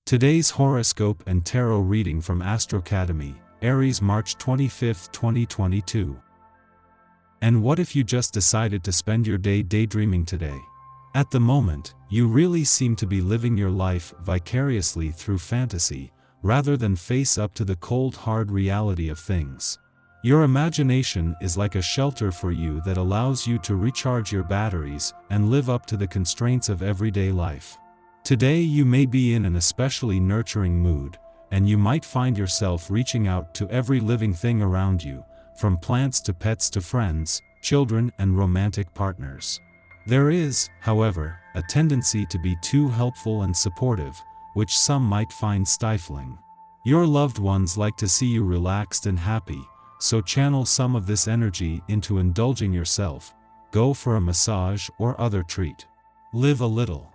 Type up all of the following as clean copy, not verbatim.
Today's horoscope and tarot reading from Astrocademy, Aries, March 25, 2022. And what if you just decided to spend your day daydreaming today? At the moment, you really seem to be living your life vicariously through fantasy, rather than face up to the cold hard reality of things. Your imagination is like a shelter for you that allows you to recharge your batteries and live up to the constraints of everyday life. Today you may be in an especially nurturing mood, and you might find yourself reaching out to every living thing around you, from plants to pets to friends, children and romantic partners. There is, however, a tendency to be too helpful and supportive, which some might find stifling. Your loved ones like to see you relaxed and happy, so channel some of this energy into indulging yourself. Go for a massage or other treat. Live a little.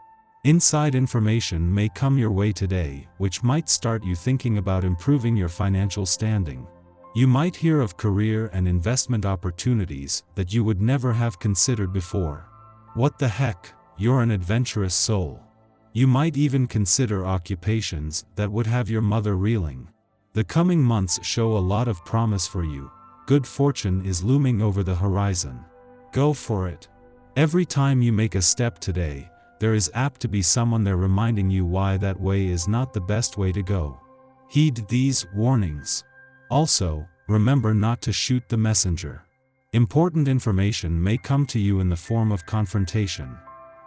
Inside information may come your way today, which might start you thinking about improving your financial standing. You might hear of career and investment opportunities that you would never have considered before. What the heck, you're an adventurous soul. You might even consider occupations that would have your mother reeling. The coming months show a lot of promise for you. Good fortune is looming over the horizon. Go for it. Every time you make a step today, there is apt to be someone there reminding you why that way is not the best way to go. Heed these warnings. Also, remember not to shoot the messenger. Important information may come to you in the form of confrontation.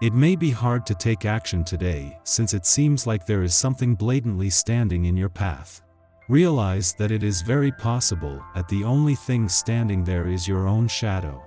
It may be hard to take action today since it seems like there is something blatantly standing in your path. Realize that it is very possible that the only thing standing there is your own shadow.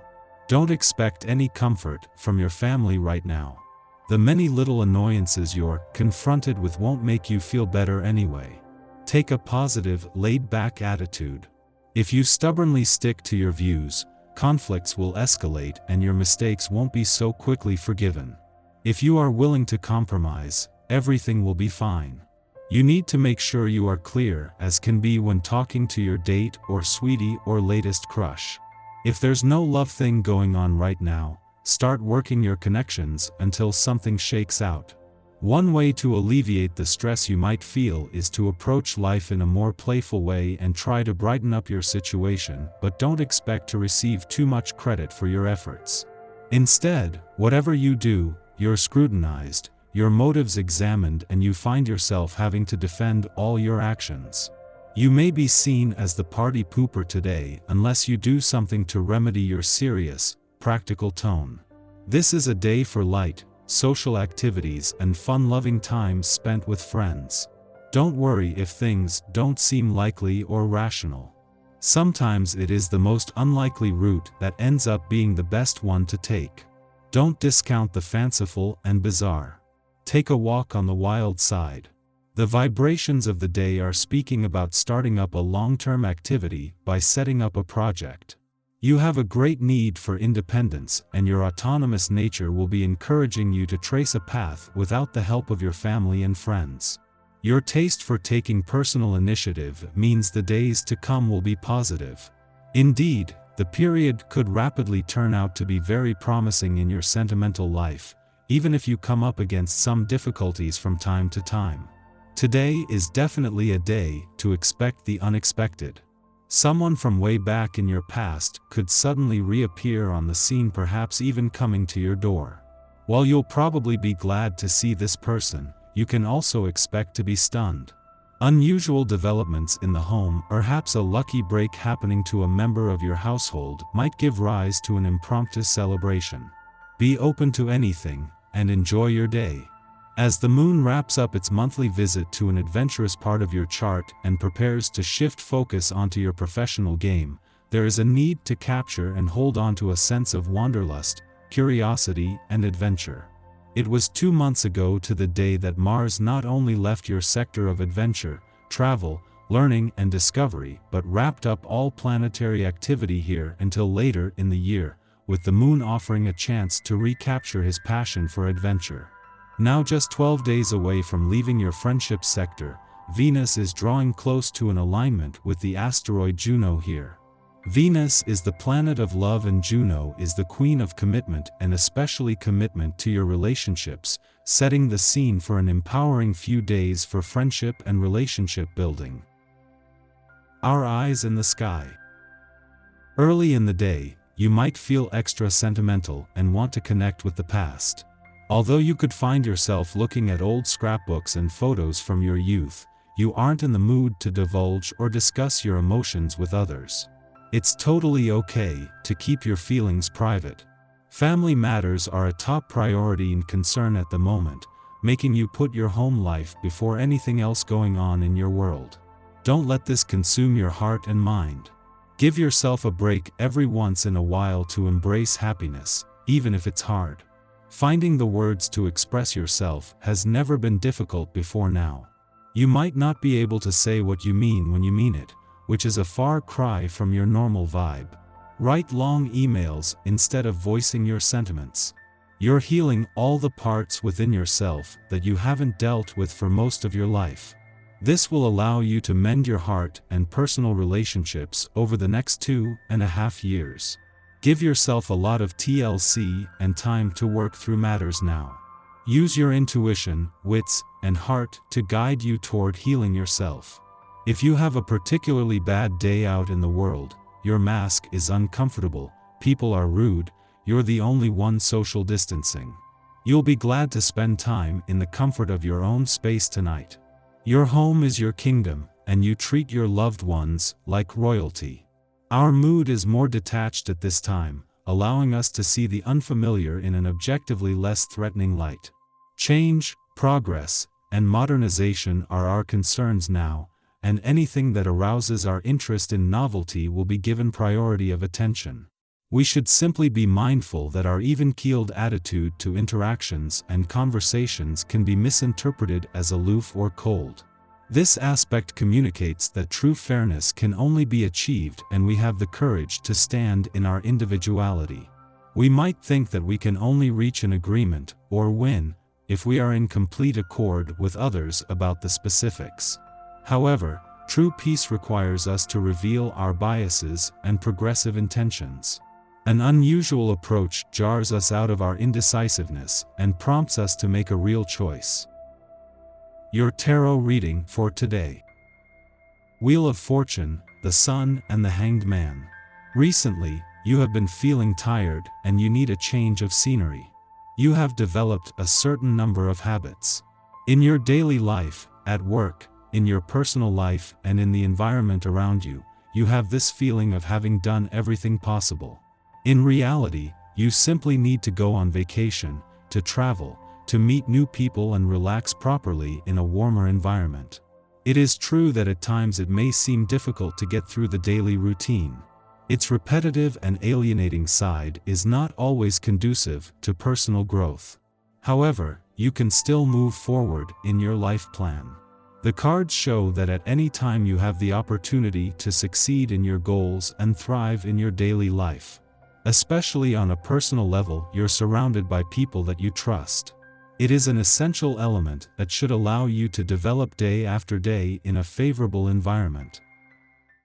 Don't expect any comfort from your family right now. The many little annoyances you're confronted with won't make you feel better anyway. Take a positive, laid-back attitude. If you stubbornly stick to your views, conflicts will escalate and your mistakes won't be so quickly forgiven. If you are willing to compromise, everything will be fine. You need to make sure you are clear as can be when talking to your date or sweetie or latest crush. If there's no love thing going on right now, start working your connections until something shakes out. One way to alleviate the stress you might feel is to approach life in a more playful way and try to brighten up your situation, but don't expect to receive too much credit for your efforts. Instead, whatever you do, you're scrutinized, your motives examined, and you find yourself having to defend all your actions. You may be seen as the party pooper today unless you do something to remedy your serious, practical tone. This is a day for light, social activities and fun-loving times spent with friends. Don't worry if things don't seem likely or rational. Sometimes it is the most unlikely route that ends up being the best one to take. Don't discount the fanciful and bizarre. Take a walk on the wild side. The vibrations of the day are speaking about starting up a long-term activity by setting up a project. You have a great need for independence, and your autonomous nature will be encouraging you to trace a path without the help of your family and friends. Your taste for taking personal initiative means the days to come will be positive. Indeed, the period could rapidly turn out to be very promising in your sentimental life, even if you come up against some difficulties from time to time. Today is definitely a day to expect the unexpected. Someone from way back in your past could suddenly reappear on the scene, perhaps even coming to your door. While you'll probably be glad to see this person, you can also expect to be stunned. Unusual developments in the home, perhaps a lucky break happening to a member of your household, might give rise to an impromptu celebration. Be open to anything, and enjoy your day. As the moon wraps up its monthly visit to an adventurous part of your chart and prepares to shift focus onto your professional game, there is a need to capture and hold on to a sense of wanderlust, curiosity, and adventure. It was 2 months ago to the day that Mars not only left your sector of adventure, travel, learning, and discovery, but wrapped up all planetary activity here until later in the year, with the moon offering a chance to recapture his passion for adventure. Now just 12 days away from leaving your friendship sector, Venus is drawing close to an alignment with the asteroid Juno here. Venus is the planet of love and Juno is the queen of commitment, and especially commitment to your relationships, setting the scene for an empowering few days for friendship and relationship building. Our eyes in the sky. Early in the day, you might feel extra sentimental and want to connect with the past. Although you could find yourself looking at old scrapbooks and photos from your youth, you aren't in the mood to divulge or discuss your emotions with others. It's totally okay to keep your feelings private. Family matters are a top priority and concern at the moment, making you put your home life before anything else going on in your world. Don't let this consume your heart and mind. Give yourself a break every once in a while to embrace happiness, even if it's hard. Finding the words to express yourself has never been difficult before now. You might not be able to say what you mean when you mean it, which is a far cry from your normal vibe. Write long emails instead of voicing your sentiments. You're healing all the parts within yourself that you haven't dealt with for most of your life. This will allow you to mend your heart and personal relationships over the next 2.5 years. Give yourself a lot of TLC and time to work through matters now. Use your intuition, wits, and heart to guide you toward healing yourself. If you have a particularly bad day out in the world, your mask is uncomfortable, people are rude, you're the only one social distancing. You'll be glad to spend time in the comfort of your own space tonight. Your home is your kingdom, and you treat your loved ones like royalty. Our mood is more detached at this time, allowing us to see the unfamiliar in an objectively less threatening light. Change, progress, and modernization are our concerns now, and anything that arouses our interest in novelty will be given priority of attention. We should simply be mindful that our even-keeled attitude to interactions and conversations can be misinterpreted as aloof or cold. This aspect communicates that true fairness can only be achieved and we have the courage to stand in our individuality. We might think that we can only reach an agreement, or win, if we are in complete accord with others about the specifics. However, true peace requires us to reveal our biases and progressive intentions. An unusual approach jars us out of our indecisiveness and prompts us to make a real choice. Your tarot reading for today. Wheel of Fortune, the Sun and the Hanged Man. Recently, you have been feeling tired and you need a change of scenery. You have developed a certain number of habits. In your daily life, at work, in your personal life and in the environment around you, you have this feeling of having done everything possible. In reality, you simply need to go on vacation, to travel, to meet new people and relax properly in a warmer environment. It is true that at times it may seem difficult to get through the daily routine. Its repetitive and alienating side is not always conducive to personal growth. However, you can still move forward in your life plan. The cards show that at any time you have the opportunity to succeed in your goals and thrive in your daily life. Especially on a personal level, you're surrounded by people that you trust. It is an essential element that should allow you to develop day after day in a favorable environment.